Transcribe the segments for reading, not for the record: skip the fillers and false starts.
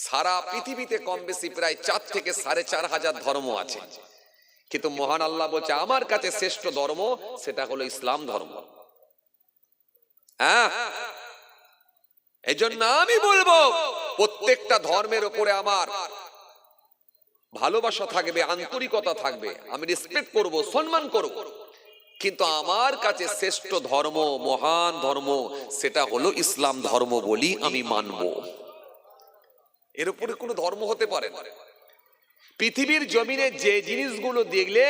সারা পৃথিবীতে কম বেশি প্রায় 4 থেকে 4,500 ধর্ম আছে, কিন্তু মহান আল্লাহ বলছে আমার কাছে শ্রেষ্ঠ ধর্ম সেটা হলো ইসলাম ধর্ম। হ্যাঁ, এই জন্য আমি বলবো প্রত্যেকটা ধর্মের উপরে আমার ভালোবাসা থাকবে, আন্তরিকতা থাকবে, আমি রেসপেক্ট করব, সম্মান করব, কিন্তু আমার কাছে শ্রেষ্ঠ ধর্ম, মহান ধর্ম সেটা হলো ইসলাম ধর্ম বলি আমি মানব। এর উপরে কোনো ধর্ম হতে পারে না। পৃথিবীর জমিনে যে জিনিসগুলো দেখলে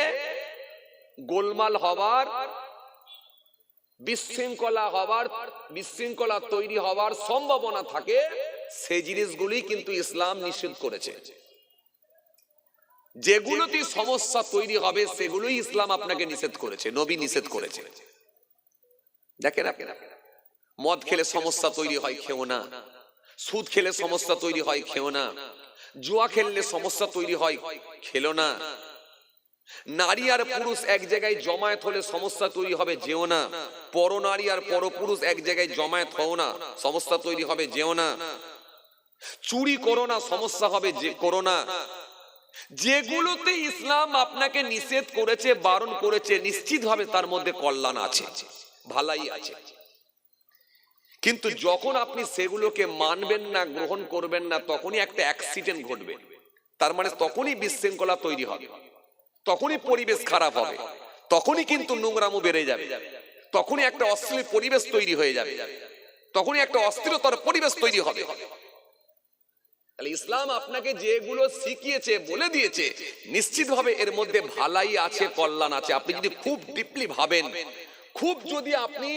গোলমাল হবার, বিশৃঙ্খলা তৈরি হওয়ার সম্ভাবনা থাকে, সেই জিনিসগুলি কিন্তু ইসলাম নিষেধ করেছে। যেগুলোতে সমস্যা তৈরি হবে সেগুলোই ইসলাম আপনাকে নিষেধ করেছে, নবী নিষেধ করেছে। দেখেন, মদ খেলে সমস্যা তৈরি হয়, খেও না। সুদ খেলে সমস্যা তৈরি হয়, খেও না। জুয়া খেললে সমস্যা তৈরি হয়, খেলো না। নারী আর পুরুষ এক জায়গায় জমায়েত হলে সমস্যা তৈরি হবে, যেও না। পরনারী আর পরপুরুষ এক জায়গায় জমায়েত হও না, সমস্যা তৈরি হবে, যেও না। চুরি করো না, সমস্যা হবে, যে করো না। যেগুলোতে ইসলাম আপনাকে নিষেধ করেছে, বারণ করেছে, নিশ্চিতভাবে তার মধ্যে কল্যাণ আছে, ভালাই আছে। কিন্তু যখন আপনি সেগুলোকে মানবেন না, গ্রহণ করবেন না, তখনই একটা অ্যাক্সিডেন্ট ঘটবে। তার মানে তখনই বিশৃঙ্খলা তৈরি হবে, তখনই পরিবেশ খারাপ হবে, তখনই কিন্তু নোংরামো বেড়ে যাবে, তখনই একটা অশ্লীল পরিবেশ তৈরি হয়ে যাবে, তখনই একটা অস্থিরতার পরিবেশ তৈরি হবে। তাহলে ইসলাম আপনাকে যেগুলো শিখিয়েছে, বলে দিয়েছে, নিশ্চিতভাবে এর মধ্যে ভালাই আছে, কল্যাণ আছে। আপনি যদি খুব ডিপলি ভাবেন, খুব যদি আপনি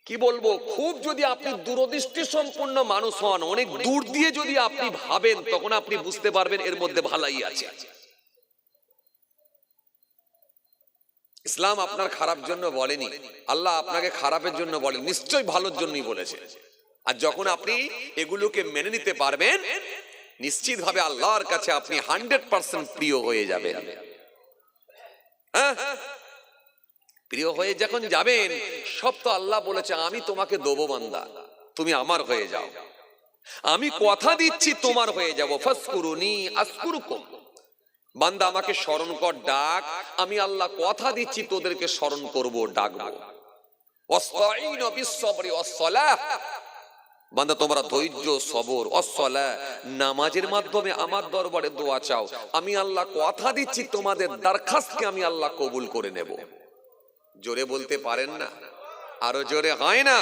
কি বলবো, খুব যদি আপনি দূরদৃষ্টি সম্পন্ন মানুষ হন, অনেক দূর দিয়ে যদি আপনি ভাবেন, তখন আপনি বুঝতে পারবেন এর মধ্যে ভালাই আছে। ইসলাম আপনার খারাপ জন্য বলেনি, আল্লাহ আপনাকে খারাপের জন্য বলেন, নিশ্চয়ই ভালোর জন্যই বলেছে। আর যখন আপনি এগুলোকে মেনে নিতে পারবেন, নিশ্চিতভাবে আল্লাহর কাছে আপনি 100% প্রিয় হয়ে যাবেন। হ্যাঁ, প্রিয় হয়ে যখন যাবেন, সব তো আল্লাহ বলেছে আমি তোমাকে দেবো বান্দা, তুমি আমার হয়ে যাও। আমি কথা দিচ্ছি তোমার হয়ে যাব। ফাসকুরুনি আযকুরুকুম, বান্দা আমাকে স্মরণ কর, ডাক, আমি আল্লাহ কথা দিচ্ছি তোদেরকে স্মরণ করব, ডাকবো। ওয়াসতাঈনু বিস-সাবরি ওয়াস-সালাহ, বান্দা তোমরা ধৈর্য, সবর, ওয়াস-সালাহ, নামাজের মাধ্যমে আমার দরবারে দোয়া চাও। আমি আল্লাহ কথা দিচ্ছি তোমাদের দরখাস্তকে আমি আল্লাহ কবুল করে নেব। জোরে বলতে পারেন না? আরো জোরে হয় না?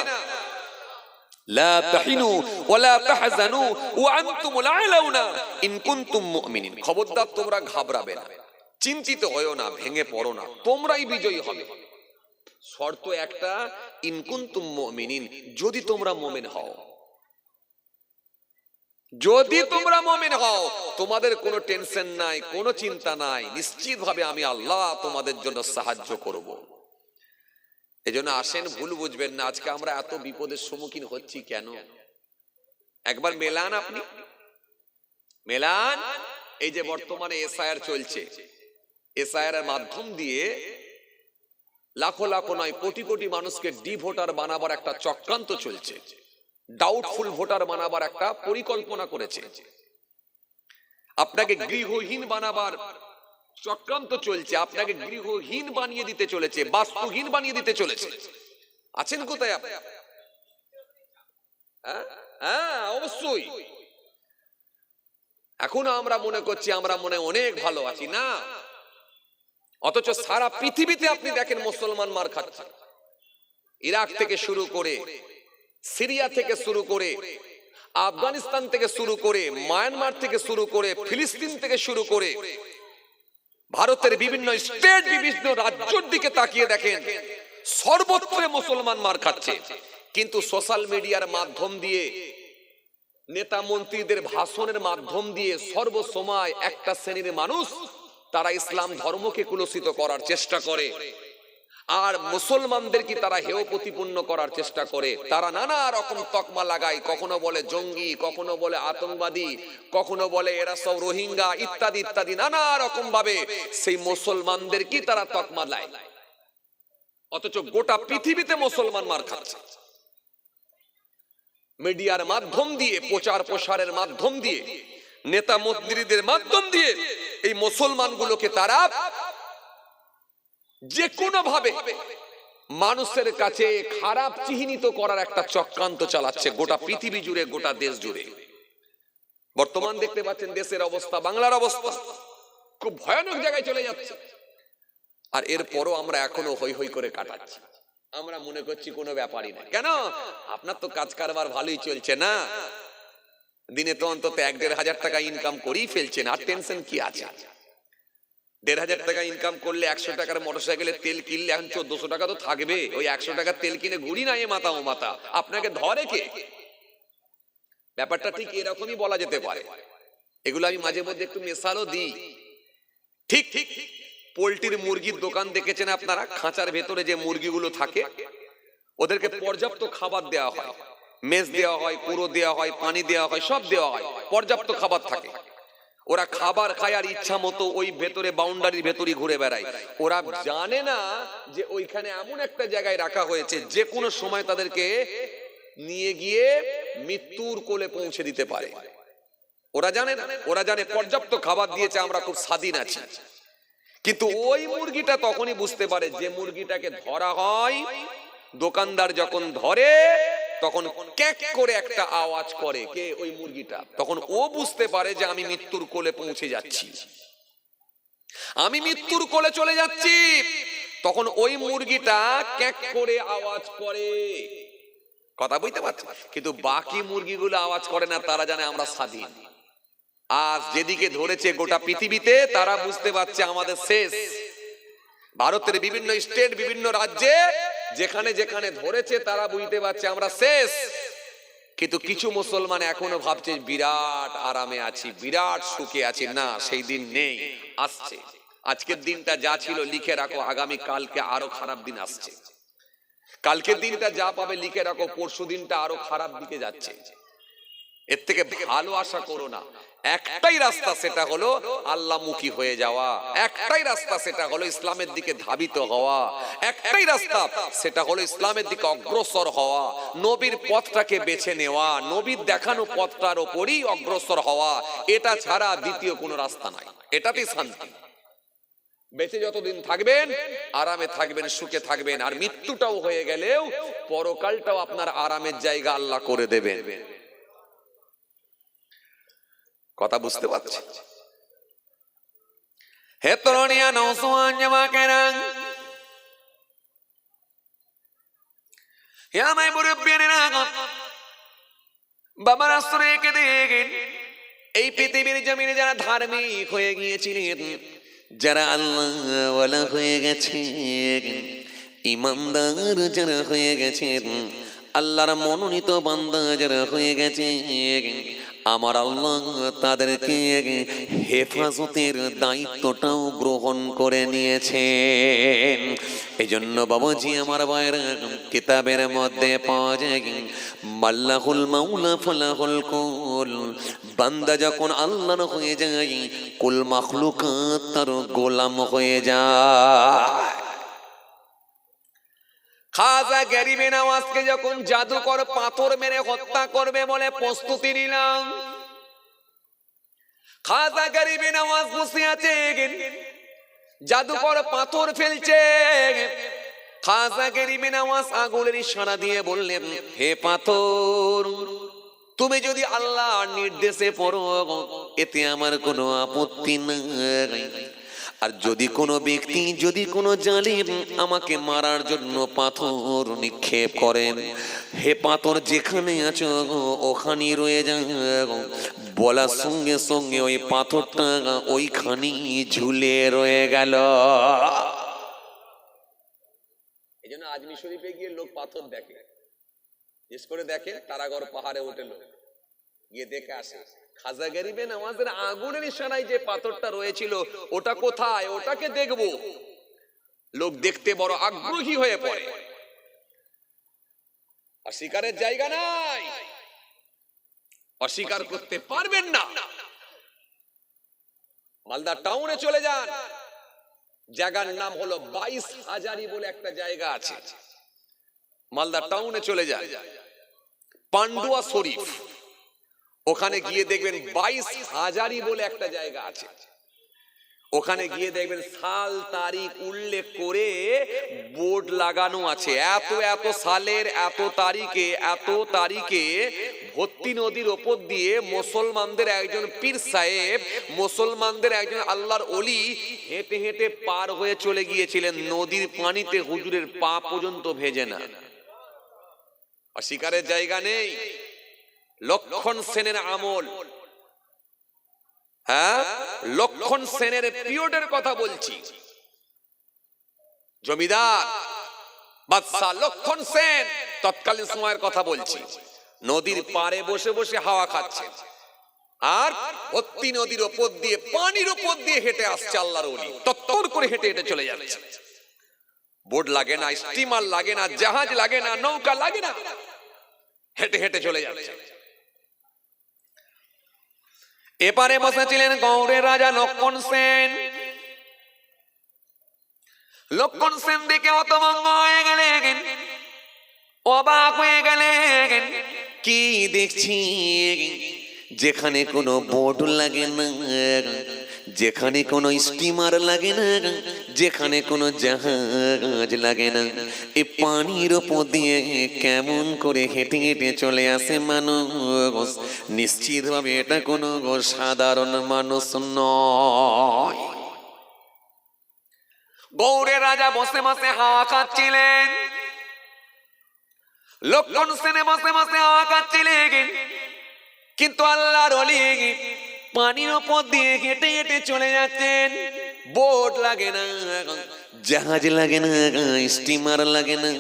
লা তাহিনু ওয়া লা তাহজানু ওয়া আনতুমুল আ'লাউনা ইন কুনতুম মুমিনিন। খবরদার তোমরা ঘাবড়াবে না, চিন্তিত হয়ো না, ভেঙে পড়ো না, তোমরাই বিজয়ী হবে। শর্ত একটা, ইন কুনতুম মুমিনিন, যদি তোমরা মুমিন হও। যদি তোমরা মুমিন হও, তোমাদের কোনো টেনশন নাই, কোনো চিন্তা নাই, নিশ্চিতভাবে আমি আল্লাহ তোমাদের জন্য সাহায্য করব। এজন্য আসেন, ভুল বুঝবেন না, আজকে আমরা এত বিপদের সম্মুখীন হচ্ছি কেন? একবার মেলান, আপনি মেলান। এই যে বর্তমানে এসআইআর চলছে, এসআইআর এর মাধ্যম দিয়ে লাখো লাখো নয়, কোটি কোটি মানুষকে ডি ভোটার বানাবার একটা চক্রান্ত চলছে, ডাউটফুল ভোটার বানাবার একটা পরিকল্পনা করেছে, আপনাকে গৃহহীন বানাবার চক্রান্ত চলছে, আপনাকে গৃহহীন বানিয়ে দিতে চলেছে, বাস্তুহীন বানিয়ে দিতে চলেছে। আছেন কোথায় আপনি? হ্যাঁ, অবশ্যই। এখন আমরা মনে করছি আমরা মনে অনেক ভালো আছি, না। অথচ সারা পৃথিবীতে আপনি দেখেন মুসলমান মার খাচ্ছে। ইরাক থেকে শুরু করে, সিরিয়া থেকে শুরু করে, আফগানিস্তান থেকে শুরু করে, মায়ানমার থেকে শুরু করে, ফিলিস্তিন থেকে শুরু করে, ভারতের বিভিন্ন স্টেট, বিভিন্ন রাজ্যের দিকে তাকিয়ে দেখেন, সর্বত্র মুসলমান মার খাচ্ছে। কিন্তু সোশ্যাল মিডিয়ার মাধ্যম দিয়ে, নেতা মন্ত্রীদের ভাষণের মাধ্যম দিয়ে সর্বসময় একটা শ্রেণীর মানুষ, তারা ইসলাম ধর্মকে কুলসিত করার চেষ্টা করে, আর মুসলমানদেরকে তারা হেয় প্রতিপন্ন করার চেষ্টা করে। তারা নানা রকম তকমা লাগায়, কখনো বলে জঙ্গি, কখনো বলে আতঙ্কবাদী, কখনো বলে এরা সব রোহিঙ্গা, ইত্যাদি ইত্যাদি, নানা রকম ভাবে সেই মুসলমানদেরকে তারা তকমা দেয়। অথচ গোটা পৃথিবীতে মুসলমান মার খাচ্ছে। মিডিয়ার মাধ্যম দিয়ে, প্রচার প্রসারের মাধ্যম দিয়ে, নেতা মন্ত্রীদের মাধ্যম দিয়ে এই মুসলমানগুলোকে তারা যে কোনো ভাবে মানুষের কাছে খারাপ চিহ্নিত করার একটা চক্রান্ত চালাচ্ছে গোটা পৃথিবী জুড়ে, গোটা দেশ জুড়ে। বর্তমান দেখতে পাচ্ছেন দেশের অবস্থা, বাংলার অবস্থা খুব ভয়ানক জায়গায় চলে যাচ্ছে। আর এরপরও আমরা এখনো হই হই করে কাটাচ্ছি। আমরা মনে করছি কোনো ব্যাপারই না। কেন? আপনার তো কাজ কারবার ভালোই চলছে না, দিনে তো অন্তত 1-1.5 টাকা ইনকাম করেই ফেলছেন, আর টেনশন কি আছে? 1.5 টাকা ইনকাম করলে 100 টাকার মোটরসাইকেলের তেল কিনলে এখন 1400 টাকা তো থাকবে। ওই 100 টাকার তেল কিনে ঘুরি না এ মাথা ও মাথা, আপনাকে ধরে কে? ব্যাপারটা ঠিক এরকমই বলা যেতে পারে। এগুলো আমি মাঝে মধ্যে একটু মেশালও দিই। ঠিক ঠিক পোল্ট্রির মুরগির দোকান দেখেছেন আপনারা? খাঁচার ভেতরে যে মুরগিগুলো থাকে ওদেরকে পর্যাপ্ত খাবার দেওয়া হয়, মেজ দেওয়া হয়, কুড়ো দেওয়া হয়, পানি দেওয়া হয়, সব দেওয়া হয়, পর্যাপ্ত খাবার থাকে। ওরা খাবার খায় আর ইচ্ছা মতো ওই ভেতরে বাউন্ডারির ভেতরই ঘুরে বেড়ায়। ওরা জানে না যে ওইখানে এমন একটা জায়গায় রাখা হয়েছে যে কোনো সময় তাদেরকে নিয়ে গিয়ে মৃত্যুর কোলে পৌঁছে দিতে পারে। ওরা জানে না, ওরা জানে পর্যাপ্ত খাবার দিয়েছে, আমরা খুব স্বাধীন আছি। কিন্তু ওই মুরগিটা তখনই বুঝতে পারে, যে মুরগিটাকে ধরা হয়, দোকানদার যখন ধরে তখন ক্যাক করে একটা আওয়াজ করে, কে? ওই মুরগিটা। তখন ও বুঝতে পারে যে আমি মৃত্যুর কোলে পৌঁছে যাচ্ছি, আমি মৃত্যুর কোলে চলে যাচ্ছি। তখন ওই মুরগিটা ক্যাক করে আওয়াজ করে। কথা বুঝতে পারছি? কিন্তু বাকি মুরগিগুলো আওয়াজ করে না, তারা জানে আমরা স্বাধীন। আজ যেদিকে ধরেছে গোটা পৃথিবীতে, তারা বুঝতে পারছে আমাদের শেষ। ভারতের বিভিন্ন স্টেট, বিভিন্ন রাজ্যে যেখানে যেখানে ধরেছে তারা বুঝতে পারছে আমরা শেষ। কিন্তু কিছু মুসলমান এখনো ভাবছে বিরাট আরামে আছি, বিরাট সুখে আছি। না, সেই দিন নেই, আসছে। আজকের দিনটা যা ছিল লিখে রাখো, আগামী কালকে আরো খারাপ দিন আসছে। কালকের দিনটা যা পাবে লিখে রাখো, পরশু দিনটা আরো খারাপ দিকে যাচ্ছে। এর থেকে ভালো আশা করো না। একটাই রাস্তা, সেটা হলো আল্লাহমুখী হয়ে যাওয়া। একটাই রাস্তা, সেটা হলো ইসলামের দিকে ধাবিত হওয়া। একটাই রাস্তা, সেটা হলো ইসলামের দিকে অগ্রসর হওয়া, নবীর পথটাকে বেছে নেওয়া, নবীর দেখানো পথটার ওপরই অগ্রসর হওয়া। এটা ছাড়া দ্বিতীয় কোনো রাস্তা নাই। এটাতেই শান্তি। বেঁচে যতদিন থাকবেন আরামে থাকবেন, সুখে থাকবেন। আর মৃত্যুটাও হয়ে গেলেও পরকালটাও আপনার আরামের জায়গা আল্লাহ করে দেবেন। কথা বুঝতে পারছি? হে তরুণিয়া, নওজোয়ান জামাকেরা, হে আমার মুরব্বিয়ানেরা, বাবার আশ্রয়কে দেখেন। এই পৃথিবীর জমিনে যারা ধার্মিক হয়ে গিয়েছিলেন, যারা আল্লাহওয়ালা হয়ে গেছেন, ইমানদার যারা হয়ে গেছেন, আল্লাহর মনোনীত বান্দা যারা হয়ে গেছেন, আমার আল্লাহ তাদেরকে হেফাজতের দায়িত্বটাও গ্রহণ করে নিয়েছেন। এই জন্য বাবাজি আমার ভাইরা, কিতাবের মধ্যে পাওয়া যায়, মাল্লাহুল মাওলা ফালাহুল কুল। বান্দা যখন আল্লাহর হয়ে যায়, কুল মাখলুকাত তার গোলাম হয়ে যায়। খাজা গরিবে নওয়াজকে যখন জাদুকর পাথর মেরে হত্যা করবে বলে প্রস্তুতি নিলাম, খাজা গরিবে নওয়াজ বসে আছে, জাদুকর পাথর ফেলছে। খাজা গরিবে নওয়াজ আঙুলের ইশারা দিয়ে বললেন, হে পাথর, তুমি যদি আল্লাহর নির্দেশে পড়ো এতে আমার কোনো আপত্তি নাই। আর যদি কোনো ব্যক্তি, যদি কোনো জালিম আমাকে মারার জন্য পাথর নিক্ষেপ করেন, হে পাথর যেখানে আছো ওখানেই রয়ে যাও। বলার সঙ্গে সঙ্গে ওই পাথরটা ওইখানে ঝুলে রয়ে গেল। এই জন্য আজমি শরীফে গিয়ে লোক পাথর দেখে, বিশেষ করে দেখে তারাগড় পাহাড়ে ওঠে লোক, গিয়ে দেখে আসে। খাজা গরিবে নওয়াজের আগুনের ইশারায় যে পাথরটা রয়েছিল ওটা কোথায়, ওটাকে দেখব। লোক দেখতে বড় আগ্রহী হয়ে পড়ে। অস্বীকারের জায়গা নাই, অস্বীকার করতে পারবেন না। মালদা টাউনে চলে যান, জায়গার নাম হলো 22,000 বলে একটা জায়গা আছে। মালদা টাউনে চলে যান, পান্ডুয়া শরীফ, ওখানে গিয়ে দেখবেন 22,000 বলে একটা জায়গা আছে। ওখানে গিয়ে দেখবেন সাল তারিখ উল্লেখ করে বোর্ড লাগানো আছে, এত এত সালের এত তারিখে ভর্তি নদীর ওপর দিয়ে মুসলমানদের একজন পীর সাহেব, মুসলমানদের একজন আল্লাহর ওলি হেঁটে হেঁটে পার হয়ে চলে গিয়েছিলেন। নদীর পানিতে হুজুরের পা পর্যন্ত ভেজে না। অস্বীকারের জায়গা নেই। লক্ষণ সেনের আমল, হ্যাঁ, লক্ষণ সেনের পিরিয়ডের কথা বলছি। জমিদার বাদশা লক্ষণ সেন তৎকালীন সময়ের কথা বলছি। নদীর পাড়ে বসে বসে হাওয়া খাচ্ছে, আর ভর্তি নদীর ওপর দিয়ে, পানির ওপর দিয়ে হেঁটে আসছে আল্লাহর ওলি, তত্তর করে হেঁটে হেঁটে চলে যাচ্ছে। বোট লাগে না, স্টিমার লাগে না, জাহাজ লাগে না, নৌকা লাগে না, হেঁটে হেঁটে চলে যাচ্ছে। এপারে বসেছিলেন গৌড়ের রাজা লক্ষণ সেন। লক্ষণ সেন দেখে হতভম্ব হয়ে গেলেন, অবাক হয়ে গেলেন। কি দেখছি, যেখানে কোনো বোট লাগে না, যেখানে কোনো স্টিমার লাগে না, যেখানে কোনো জাহাজ লাগে না, এই পানির ওপর দিয়ে কেমন করে হেঁটে হেঁটে চলে আসে মানুষ। নিশ্চিত ভাবে এটা কোনো সাধারণ মানুষ নয়। গৌড়ের রাজা বসে বসে হাওয়া খাচ্ছিলেন, লক্ষণ সেনে বসে বসে হাওয়া খাচ্ছিলেন, কিন্তু আল্লাহর ওলি পানির ওপর দিয়ে হেঁটে হেঁটে চলে যাচ্ছেন। বোট লাগে না, জাহাজ লাগে না, স্টিমার লাগে না,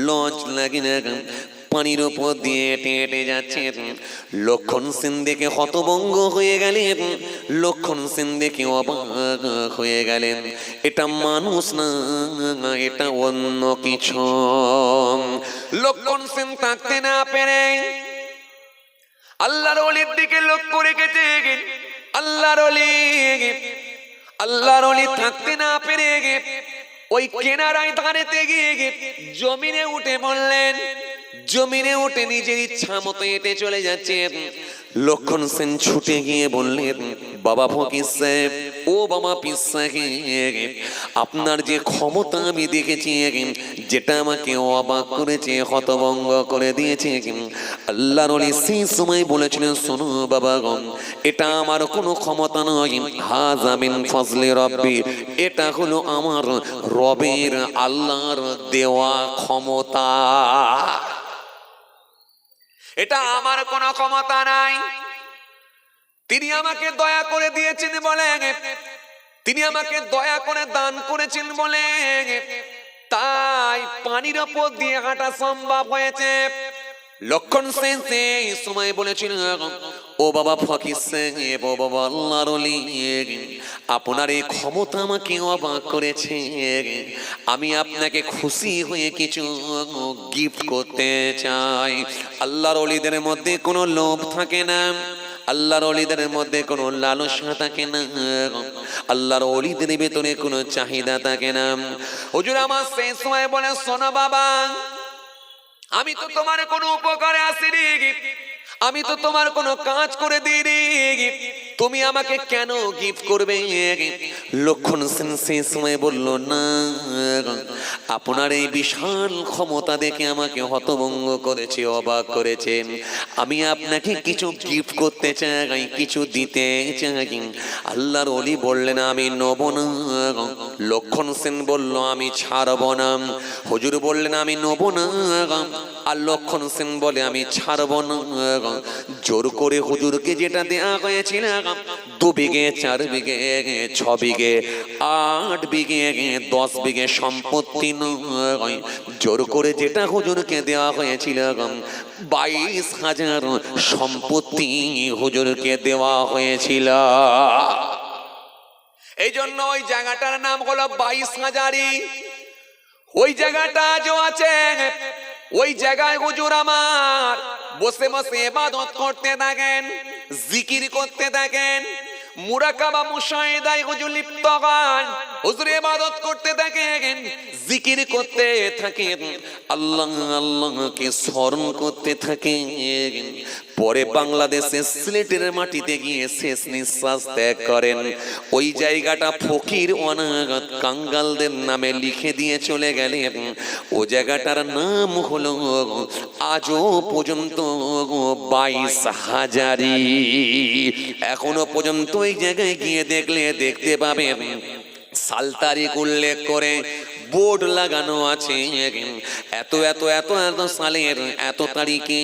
লঞ্চ লাগে না, পানির ওপর দিয়ে হেঁটে হেঁটে যাচ্ছেন। লক্ষণ সেন দেখে হতভম্ব হয়ে গেলেন, লক্ষণ সেন দেখে অবাক হয়ে গেলেন। এটা মানুষ না, এটা অন্য কিছু। লক্ষণ সেন থাকতে না পেরে আল্লাহর ওলির দিকে লক্ষ্য রেখেছে। আল্লাহর ওলি থাকতে না পেরে ওই কেনারায় দাঁড়াতে গিয়ে জমিনে উঠে বললেন, জমিনে উঠে নিজের ইচ্ছা মতো হেঁটে চলে যাচ্ছে। লক্ষণ সেন ছুটে গিয়ে বললেন, বাবা ফকির সাহেব, ও বাবা পীর সাহেব, আপনার যে ক্ষমতা আমি দেখেছি, যেটা আমাকে অবাক করেছে, হতভম্ব করে দিয়েছে। আল্লাহর ওলি সেই সময় বলেছিলেন, শোনো বাবা গণ, এটা আমার কোনো ক্ষমতা নয়, হাযা মিন ফজলি রব্বি, এটা হলো আমার রবের, আল্লাহর দেওয়া ক্ষমতা। এটা আমার কোনো ক্ষমতা নাই, তিনি আমাকে দয়া করে দিয়েছেন বলে, তিনি আমাকে দয়া করে দান করেছেন বলে তাই পানির ওপর দিয়ে হাঁটা সম্ভব হয়েছে। লক্ষণ সেন সেই সময় বলেছিল, ও বাবা ফকির সাহেব, ও বাবা আল্লাহর ওলি, আপনার এই ক্ষমতা আমাকে অবাক করেছে। আমি আপনাকে খুশি হয়ে কিছু গিফট করতে চাই। আল্লাহর ওলিদের মধ্যে কোনো লোভ থাকে না, আল্লাহর ওলিদের মধ্যে কোনো লালসা থাকে না, আল্লাহর ওলিদের ভেতরে কোনো চাহিদা থাকে না। হুজুর আমার সেই সময় বলে, শোনো বাবা, আমি তো তোমার কোনো উপকারে আসিনি, আমি তো তোমার কোনো কাজ করে দিইনি, তুমি আমাকে কেন গিফট করবে? লক্ষণ সেন সেই সময় বলল, না, আপনার এই বিশাল ক্ষমতা দেখে আমাকে হতভম্ব করেছে, অবাক করেছেন। আমি আপনাকে কিছু গিফট করতে চাই, কিছু দিতে চাই। আল্লাহর ওলি বললেন, আমি নেব না। লক্ষণ সেন বলল, আমি ছাড়ব না। হুজুর বললেন, আমি নেব না। আর লক্ষণ সেন বলে, আমি ছাড়ব না। জোর করে হুজুরকে যেটা দেয়া হয়েছিল, 2 বিঘে, 4 বিঘে, 6 বিঘে, 8 বিঘে, 10 বিঘে সম্পত্তি নয়, জোর করে যেটা হুজুরকে দেওয়া হয়েছিল 22,000 সম্পত্তি হুজুরকে দেওয়া হয়েছিল। এই জন্য ওই জায়গাটার নাম হলো 22,000। ওই জায়গাটা আজও আছে। ওই জায়গায় হুজুর আমার বসে বসে ইবাদত করতে থাকেন, জিকির করতে থাকেন, মুরাকাবা মুশাহিদায় হুজুর লিপ্ত হন। হুজুর ইবাদত করতে থাকেন, জিকির করতে থাকেন, আল্লাহ আল্লাহকে স্মরণ করতে থাকেন। পরে বাংলাদেশে সিলেটের মাটিতে গিয়ে শেষ নিঃশ্বাস ত্যাগ করেন। ওই জায়গাটা ফকির অনাগত কাঙ্গালদের নামে লিখে দিয়ে চলে গেলেন। ও জায়গাটার নাম হলো আজও পর্যন্ত 22,000। এখনো পর্যন্ত ওই জায়গায় গিয়ে দেখলে দেখতে পাবেন সাল তারিখ উল্লেখ করে বোর্ড লাগানো আছে। এত এত এত এত সালের এত তারিখে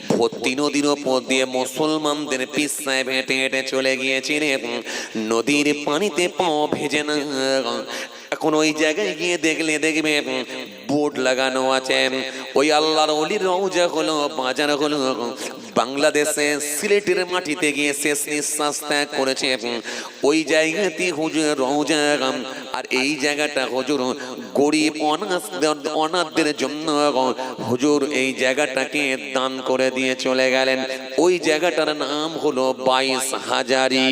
ভর্তি নদীর ওপর দিয়ে মুসলমানদের পিছায় হেঁটে হেঁটে চলে গিয়েছিলেন। নদীর পানিতে পাও ভেজে না। এখন ওই জায়গায় গিয়ে দেখলে দেখবে বোর্ড লাগানো আছে। ওই আল্লাহর ওলির রওজা হলো, বাজার হলো বাংলাদেশে সিলেটের মাটিতে গিয়ে শেষ নিঃশ্বাস ত্যাগ করেছে। ওই জায়গাতে হুজুর রওজা। আর এই জায়গাটা হুজুর গরিব অনাথদের জন্য হুজুর এই জায়গাটাকে দান করে দিয়ে চলে গেলেন। ওই জায়গাটার নাম হলো 22,000।